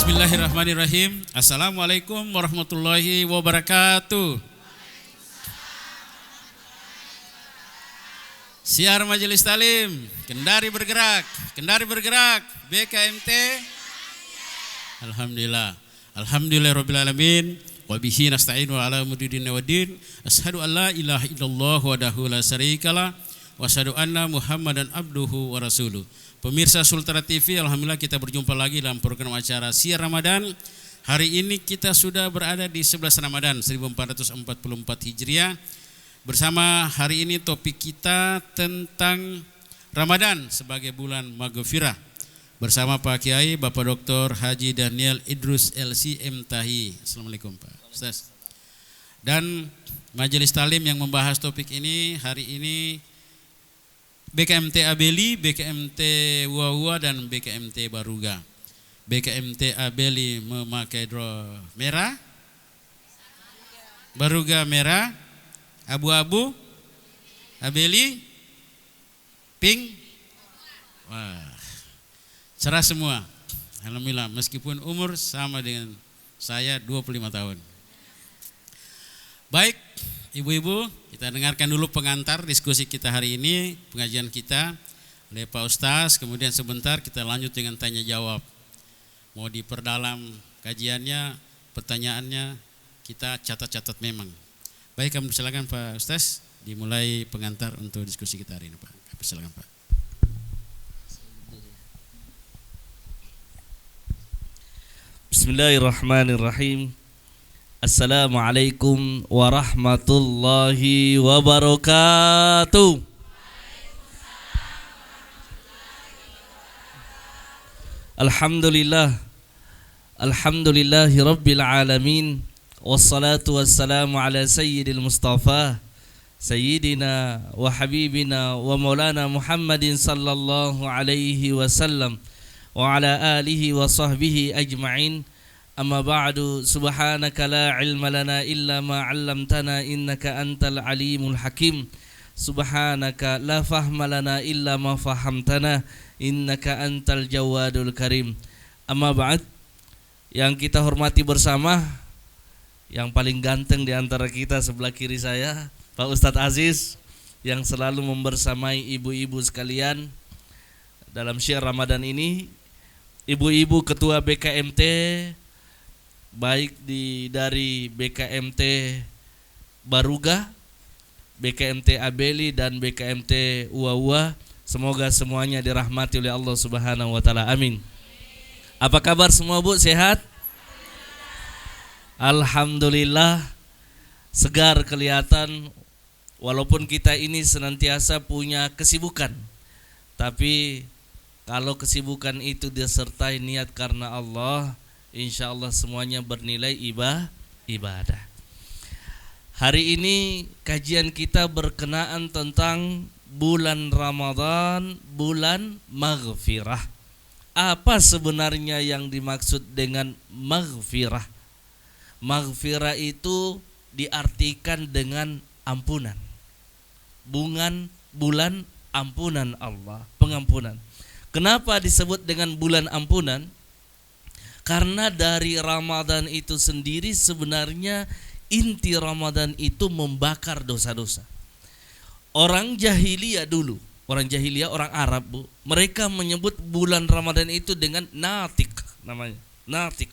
Bismillahirrahmanirrahim. Assalamualaikum warahmatullahi wabarakatuh. Siar Majelis Talim, Kendari bergerak, BKMT. Alhamdulillah, alhamdulillah alamin. Wa bihi nasta'inu ala umuri waddin. Asyhadu an la ilaha illallah wahdahu la syarikalah wa asyhadu anna Muhammadan abduhu wa rasuluh. Pemirsa Sultana TV, alhamdulillah kita berjumpa lagi dalam program acara Siar Ramadan. Hari ini kita sudah berada di 11 Ramadan 1444 Hijriah. Bersama hari ini topik kita tentang Ramadan sebagai bulan maghfirah. Bersama Pak Kiai Bapak Dr. Haji Daniel Idrus LCM Tahi. Assalamualaikum Pak Ustaz. Dan Majelis Talim yang membahas topik ini hari ini BKMT Abeli, BKMT Uwa dan BKMT Baruga. BKMT Abeli memakai draw merah, Baruga merah, abu-abu, Abeli pink. Wah, cerah semua. Alhamdulillah, meskipun umur sama dengan saya 25 tahun. Baik, ibu-ibu, kita dengarkan dulu pengantar diskusi kita hari ini, pengajian kita oleh Pak Ustaz. Kemudian sebentar kita lanjut dengan tanya jawab. Mau diperdalam kajiannya, pertanyaannya, kita catat-catat memang. Baik, kami persilakan Pak Ustaz, dimulai pengantar untuk diskusi kita hari ini Pak. Persilakan Pak. Bismillahirrahmanirrahim. Assalamualaikum warahmatullahi wabarakatuh. Alhamdulillah, alhamdulillahi rabbil alamin. Wassalatu wassalamu ala sayyidil mustafa sayyidina wa habibina wa maulana Muhammadin sallallahu alaihi wasallam wa ala alihi wa sahbihi ajma'in. Amma ba'du, subhanaka la ilma lana illa ma 'allamtana innaka antal alimul hakim. Subhanaka la fahma lana illa ma fahamtana innaka antal jawadul karim. Amma ba'd, yang kita hormati bersama, yang paling ganteng di antara kita sebelah kiri saya, Pak Ustadz Aziz, yang selalu membersamai ibu-ibu sekalian dalam syiar Ramadan ini. Ibu-ibu ketua BKMT, baik dari BKMT Baruga, BKMT Abeli dan BKMT Uwa, semoga semuanya dirahmati oleh Allah Subhanahu wa taala. Amin. Apa kabar semua Bu? Sehat? Alhamdulillah, segar kelihatan. Walaupun kita ini senantiasa punya kesibukan, tapi kalau kesibukan itu disertai niat karena Allah, insya Allah semuanya bernilai ibadah. Hari ini kajian kita berkenaan tentang bulan Ramadan, bulan maghfirah. Apa sebenarnya yang dimaksud dengan maghfirah? Maghfirah itu diartikan dengan ampunan. Bulan ampunan Allah, pengampunan. Kenapa disebut dengan bulan ampunan? Karena dari Ramadan itu sendiri sebenarnya inti Ramadan itu membakar dosa-dosa. Orang jahiliyah dulu, orang Arab Bu, mereka menyebut bulan Ramadan itu dengan natik, namanya natik.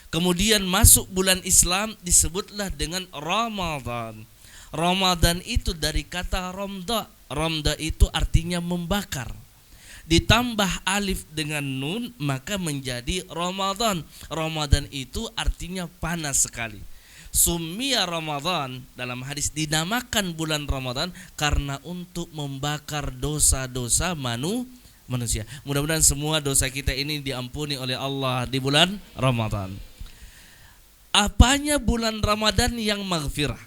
Kemudian masuk bulan Islam disebutlah dengan Ramadan. Ramadan itu dari kata ramda. Ramda itu artinya membakar. Ditambah alif dengan nun maka menjadi Ramadan. Ramadan itu artinya panas sekali. Summiya Ramadan, dalam hadis dinamakan bulan Ramadan karena untuk membakar dosa-dosa manusia. Mudah-mudahan semua dosa kita ini diampuni oleh Allah di bulan Ramadan. Apanya bulan Ramadan yang maghfirah?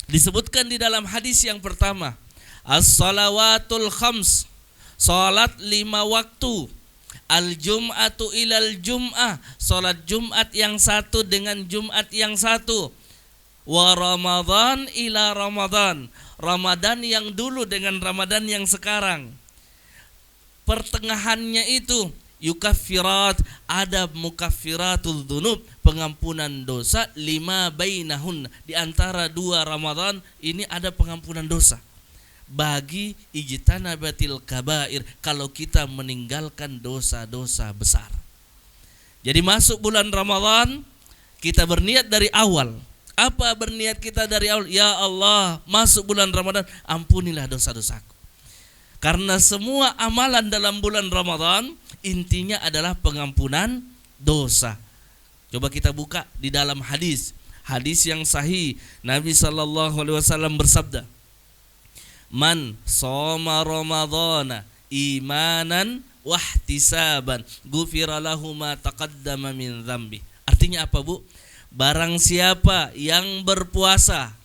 Disebutkan di dalam hadis yang pertama, as-salawatul khams, salat 5 waktu, al-jum'atu ilal jum'ah, salat Jumat yang satu dengan Jumat yang satu, wa Ramadan ila Ramadan, Ramadan yang dulu dengan Ramadan yang sekarang. Pertengahannya itu yukaffirat, ada mukaffiratul dzunub, pengampunan dosa, lima bainahun, di antara 2 Ramadan ini ada pengampunan dosa. Bagi ijtanabatil kabair, kalau kita meninggalkan dosa-dosa besar. Jadi masuk bulan Ramadan, kita berniat dari awal. Apa berniat kita dari awal? Ya Allah, masuk bulan Ramadan, ampunilah dosa-dosaku. Karena semua amalan dalam bulan Ramadan intinya adalah pengampunan dosa. Coba kita buka di dalam hadis yang sahih. Nabi SAW bersabda, Man shoma Ramadhana imanan wahtisaban ghufira lahu ma taqaddama min dzambi. Artinya apa, Bu? Barang siapa yang berpuasa,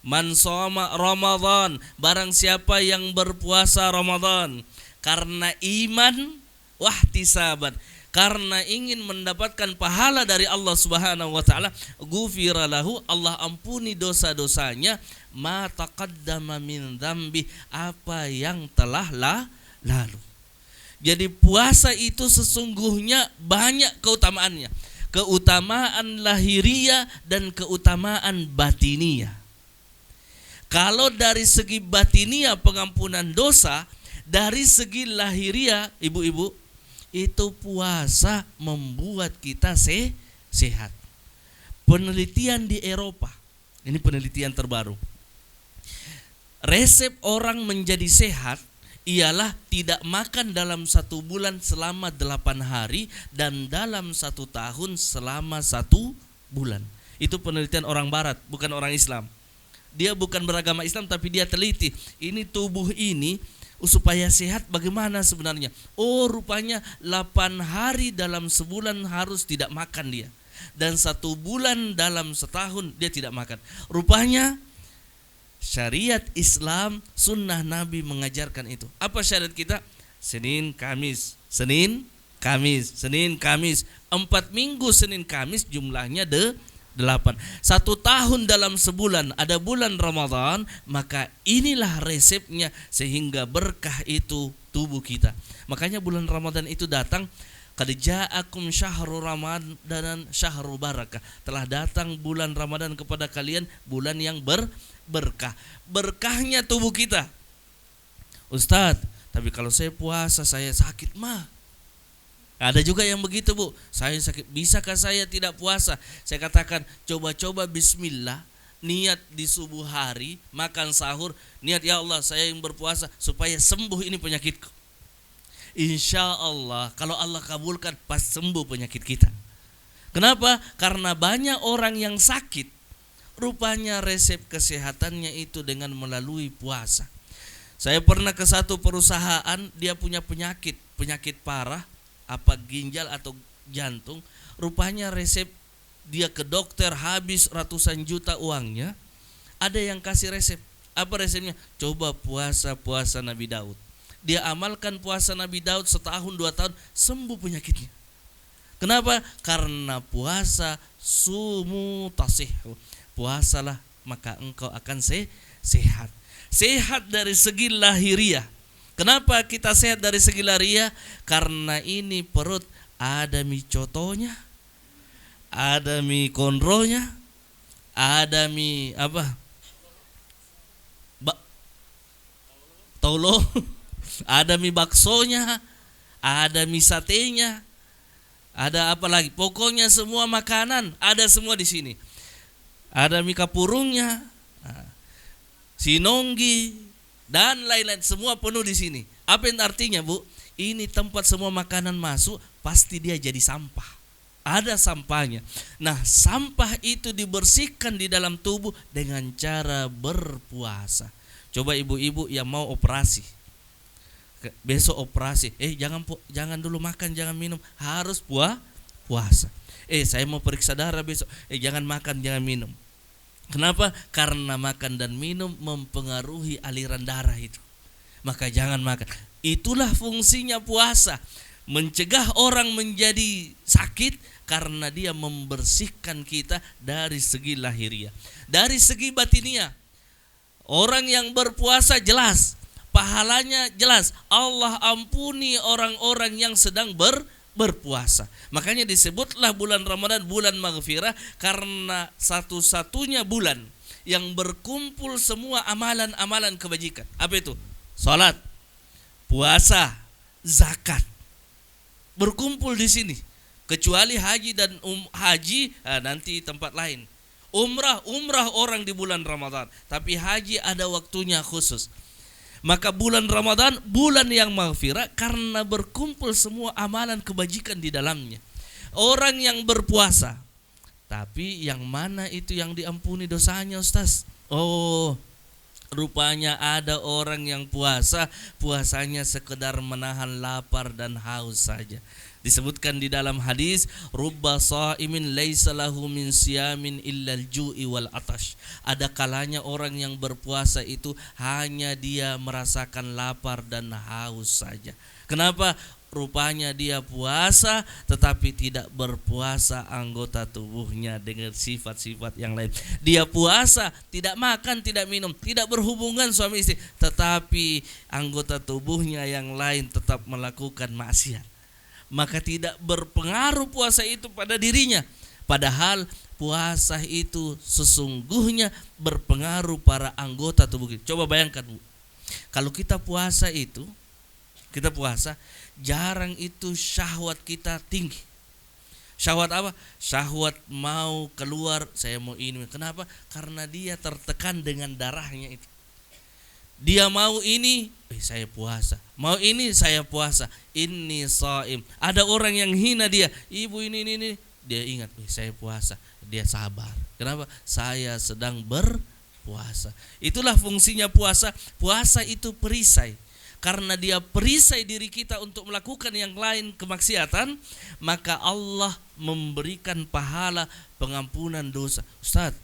man shoma Ramadan, barang siapa yang berpuasa Ramadan karena iman wahtisaban, karena ingin mendapatkan pahala dari Allah Subhanahu wa taala, ghufira lahu, Allah ampuni dosa-dosanya, ma taqaddama min dzambi, apa yang telah lalu. Jadi puasa itu sesungguhnya banyak keutamaannya. Keutamaan lahiriah dan keutamaan batiniah. Kalau dari segi batiniah pengampunan dosa, dari segi lahiriah ibu-ibu, itu puasa membuat kita sehat. Penelitian di Eropa, ini penelitian terbaru. Resep orang menjadi sehat ialah tidak makan dalam 1 bulan selama 8 hari dan dalam 1 tahun selama 1 bulan. Itu penelitian orang barat, bukan orang Islam. Dia bukan beragama Islam, tapi dia teliti. Ini tubuh ini supaya sehat bagaimana sebenarnya. Oh, rupanya 8 hari dalam sebulan harus tidak makan dia. Dan 1 bulan dalam setahun dia tidak makan. Rupanya syariat Islam, sunnah Nabi mengajarkan itu. Apa syariat kita? Senin, Kamis, Senin, Kamis, Senin, Kamis. 4 minggu Senin, Kamis, jumlahnya 8. 1 tahun dalam sebulan, ada bulan Ramadan, maka inilah resepnya sehingga berkah itu tubuh kita. Makanya bulan Ramadan itu datang, qad ja'akum syahrul ramadan dan syahrul barakah. Telah datang bulan Ramadan kepada kalian, bulan yang berkah. Berkahnya tubuh kita. Ustadz, tapi kalau saya puasa saya sakit mah. Ada juga yang begitu, Bu. Saya sakit, bisakah saya tidak puasa? Saya katakan, coba-coba bismillah, niat di subuh hari, makan sahur, niat ya Allah saya yang berpuasa supaya sembuh ini penyakitku. Insya Allah kalau Allah kabulkan pas sembuh penyakit kita. Kenapa? Karena banyak orang yang sakit, rupanya resep kesehatannya itu dengan melalui puasa. Saya pernah ke satu perusahaan, dia punya penyakit parah, apa ginjal atau jantung. Rupanya resep dia ke dokter habis ratusan juta uangnya. Ada yang kasih resep. Apa resepnya? Coba puasa Nabi Daud. Dia amalkan puasa Nabi Daud setahun 2 tahun, sembuh penyakitnya. Kenapa? Karena puasa sumu tasihhu. Puasalah maka engkau akan sehat. Sehat dari segi lahiriah. Kenapa kita sehat dari segi lahiriah? Karena ini perut ada mie cotonya, ada mie kondronya, ada mie apa? Taulo, ada mie baksonya, ada mie satenya, ada apa lagi? Pokoknya semua makanan ada semua di sini. Ada mie kapurungnya, sinonggi dan lain-lain, semua penuh di sini. Apa yang artinya, Bu? Ini tempat semua makanan masuk, pasti dia jadi sampah. Ada sampahnya. Nah, sampah itu dibersihkan di dalam tubuh dengan cara berpuasa. Coba ibu-ibu yang mau operasi, besok operasi, jangan dulu makan, jangan minum, harus puasa. Saya mau periksa darah besok, jangan makan, jangan minum. Kenapa? Karena makan dan minum mempengaruhi aliran darah itu. Maka jangan makan. Itulah fungsinya puasa, mencegah orang menjadi sakit karena dia membersihkan kita dari segi lahiriah. Dari segi batiniah, orang yang berpuasa jelas pahalanya jelas. Allah ampuni orang-orang yang sedang berpuasa. Makanya disebutlah bulan Ramadan bulan maghfirah, karena satu-satunya bulan yang berkumpul semua amalan-amalan kebajikan. Apa itu? Salat, puasa, zakat. Berkumpul di sini. Kecuali haji dan haji nanti tempat lain. Umrah orang di bulan Ramadan, tapi haji ada waktunya khusus. Maka bulan Ramadan bulan yang maghfirah karena berkumpul semua amalan kebajikan di dalamnya. Orang yang berpuasa, tapi yang mana itu yang diampuni dosanya, Ustaz? Oh, rupanya ada orang yang puasanya sekedar menahan lapar dan haus saja. Disebutkan di dalam hadis, rubba shaimin laisa lahu min siyamin illal ju'i wal atash. Ada kalanya orang yang berpuasa itu hanya dia merasakan lapar dan haus saja. Kenapa? Rupanya dia puasa tetapi tidak berpuasa anggota tubuhnya dengan sifat-sifat yang lain. Dia puasa, tidak makan, tidak minum, tidak berhubungan suami istri, tetapi anggota tubuhnya yang lain tetap melakukan maksiat. Maka tidak berpengaruh puasa itu pada dirinya. Padahal puasa itu sesungguhnya berpengaruh pada anggota tubuh kita. Coba bayangkan, Bu. Kalau kita puasa, jarang itu syahwat kita tinggi. Syahwat apa? Syahwat mau keluar, saya mau ini. Kenapa? Karena dia tertekan dengan darahnya itu. Dia mau ini, saya puasa. Mau ini, saya puasa. Inni shaim. Ada orang yang hina dia, ibu ini. Dia ingat, saya puasa. Dia sabar. Kenapa? Saya sedang berpuasa. Itulah fungsinya puasa. Puasa itu perisai. Karena dia perisai diri kita untuk melakukan yang lain kemaksiatan, maka Allah memberikan pahala pengampunan dosa. Ustaz,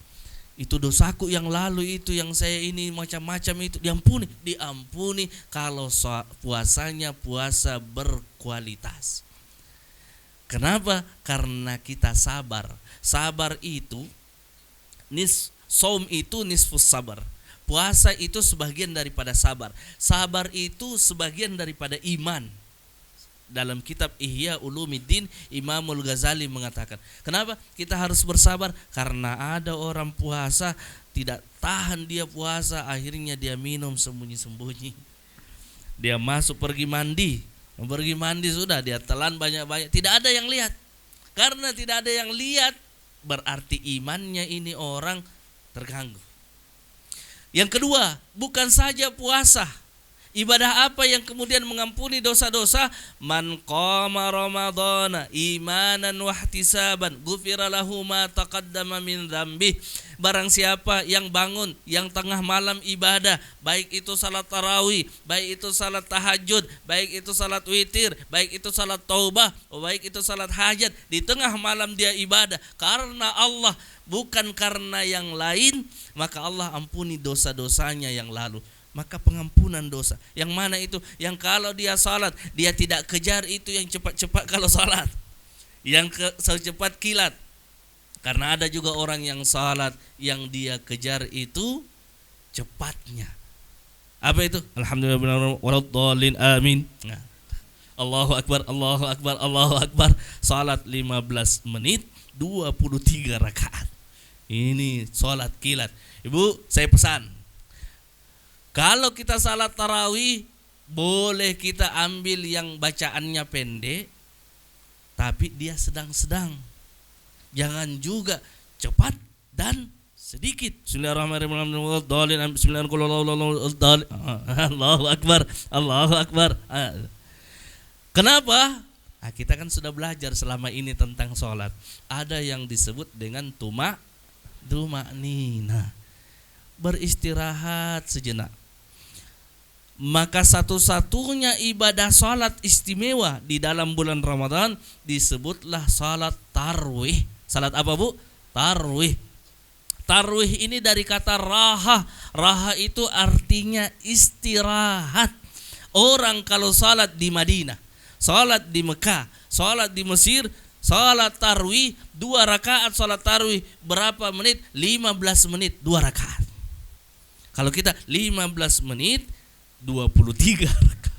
itu dosaku yang lalu itu, yang saya ini macam-macam itu diampuni kalau puasanya puasa berkualitas. Kenapa? Karena kita sabar. Sabar itu saum itu nisfus sabar. Puasa itu sebagian daripada sabar. Sabar itu sebagian daripada iman. Dalam kitab Ihya Ulumiddin, Imamul Ghazali mengatakan, kenapa kita harus bersabar? Karena ada orang puasa tidak tahan dia puasa, akhirnya dia minum sembunyi-sembunyi. Dia masuk pergi mandi sudah dia telan banyak-banyak, tidak ada yang lihat. Karena tidak ada yang lihat, berarti imannya ini orang terganggu. Yang kedua, bukan saja puasa. Ibadah apa yang kemudian mengampuni dosa-dosa? Man qama ramadhana imanan wahtisaban ghufira lahu ma taqaddama min dzambih. Barang siapa yang bangun yang tengah malam ibadah, baik itu salat tarawih, baik itu salat tahajud, baik itu salat witir, baik itu salat taubah, baik itu salat hajat, di tengah malam dia ibadah karena Allah, bukan karena yang lain, maka Allah ampuni dosa-dosanya yang lalu. Maka pengampunan dosa. Yang mana itu? Yang kalau dia salat, dia tidak kejar itu yang cepat-cepat kalau salat. Yang secepat kilat. Karena ada juga orang yang salat, yang dia kejar itu cepatnya. Apa itu? Alhamdulillah waladdallin amin. Nah. Allahu akbar, Allahu akbar, Allahu akbar. Salat 15 menit, 23 rakaat. Ini salat kilat. Ibu, saya pesan, kalau kita salat tarawih, boleh kita ambil yang bacaannya pendek, tapi dia sedang-sedang. Jangan juga cepat dan sedikit. Bismillahirrahmanirrahim. Allahu akbar, Allahu akbar. Kenapa? Nah, kita kan sudah belajar selama ini tentang sholat. Ada yang disebut dengan tumaknina, beristirahat sejenak. Maka satu-satunya ibadah salat istimewa di dalam bulan Ramadan disebutlah salat tarwih. Salat apa, Bu? Tarwih. Tarwih ini dari kata raha. Raha itu artinya istirahat. Orang kalau salat di Madinah, salat di Mekah, salat di Mesir, salat tarwih 2 rakaat salat tarwih berapa menit? 15 menit 2 rakaat. Kalau kita 15 menit 23 rakaat.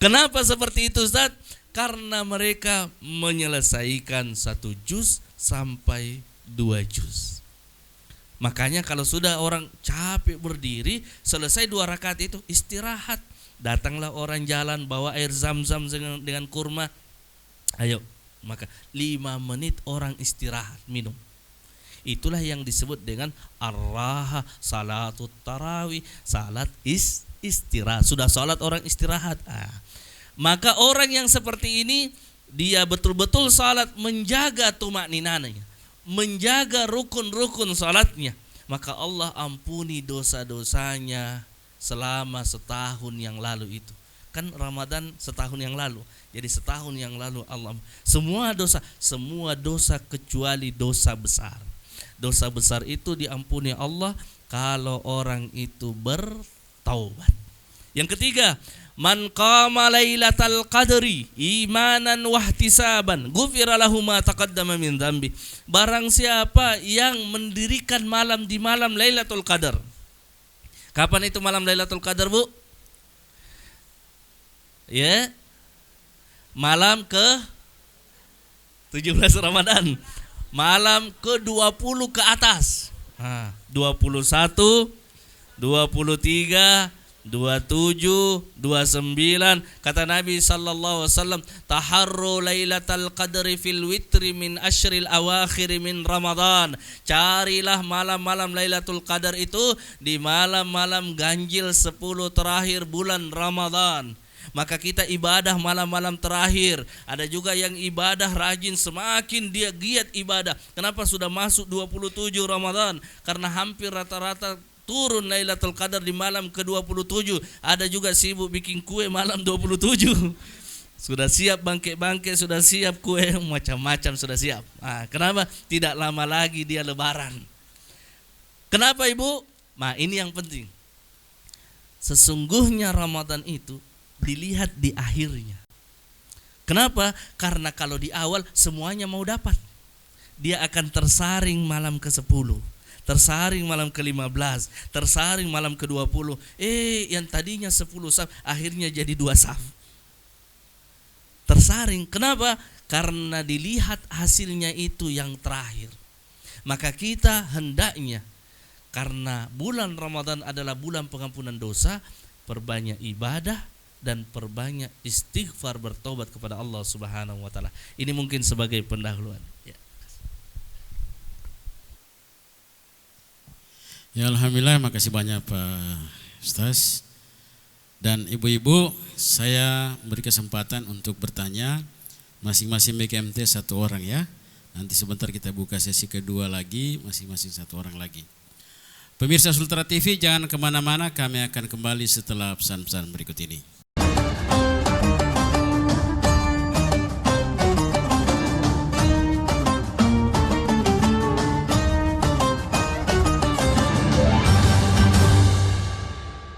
Kenapa seperti itu Ustaz? Karena mereka menyelesaikan 1 juz sampai 2 juz. Makanya kalau sudah orang capek berdiri, selesai 2 rakaat itu istirahat. Datanglah orang jalan bawa air zam-zam dengan kurma. Ayo, maka 5 menit orang istirahat minum. Itulah yang disebut dengan ar-raha, salatut tarawih, salat istirahat. Sudah salat orang istirahat. Maka orang yang seperti ini dia betul-betul salat menjaga tumakninannya, menjaga rukun-rukun salatnya, maka Allah ampuni dosa-dosanya selama setahun yang lalu itu. Kan Ramadan setahun yang lalu. Jadi setahun yang lalu Allah semua dosa kecuali dosa besar. Dosa besar itu diampuni Allah kalau orang itu bertaubat. Yang ketiga, man qama lailatal qadri imanan wahtisaban ghufira lahu ma taqaddama min dzambi. Barang siapa yang mendirikan malam di malam Lailatul Qadar. Kapan itu malam Lailatul Qadar, Bu? Ya. Malam ke 17 Ramadan. Malam ke-20 ke atas. 21, 23, 27, 29. Kata Nabi sallallahu alaihi wasallam, taharru lailatal qadri fil witri min asyril awakhir min Ramadan. Carilah malam-malam Lailatul Qadar itu di malam-malam ganjil 10 terakhir bulan Ramadan. Maka kita ibadah malam-malam terakhir. Ada juga yang ibadah rajin, semakin dia giat ibadah. Kenapa sudah masuk 27 Ramadan? Karena hampir rata-rata turun Lailatul Qadar di malam ke-27. Ada juga sibuk bikin kue malam 27. Sudah siap bangke-bangke, sudah siap kue, macam-macam sudah siap. Kenapa? Tidak lama lagi dia lebaran. Kenapa Ibu? Ini yang penting. Sesungguhnya Ramadan itu dilihat di akhirnya. Kenapa? Karena kalau di awal semuanya mau dapat. Dia akan tersaring malam ke-10, tersaring malam ke-15, tersaring malam ke-20. Yang tadinya 10 saf akhirnya jadi 2 saf. Tersaring. Kenapa? Karena dilihat hasilnya itu yang terakhir. Maka kita hendaknya, karena bulan Ramadan adalah bulan pengampunan dosa, perbanyak ibadah dan perbanyak istighfar, bertobat kepada Allah Subhanahu wa taala. Ini mungkin sebagai pendahuluan. Ya alhamdulillah, makasih banyak Pak Ustaz. Dan ibu-ibu, saya beri kesempatan untuk bertanya masing-masing BKMT 1 orang ya. Nanti sebentar kita buka sesi kedua lagi, masing-masing 1 orang lagi. Pemirsa Sultra TV jangan kemana-mana, kami akan kembali setelah pesan-pesan berikut ini.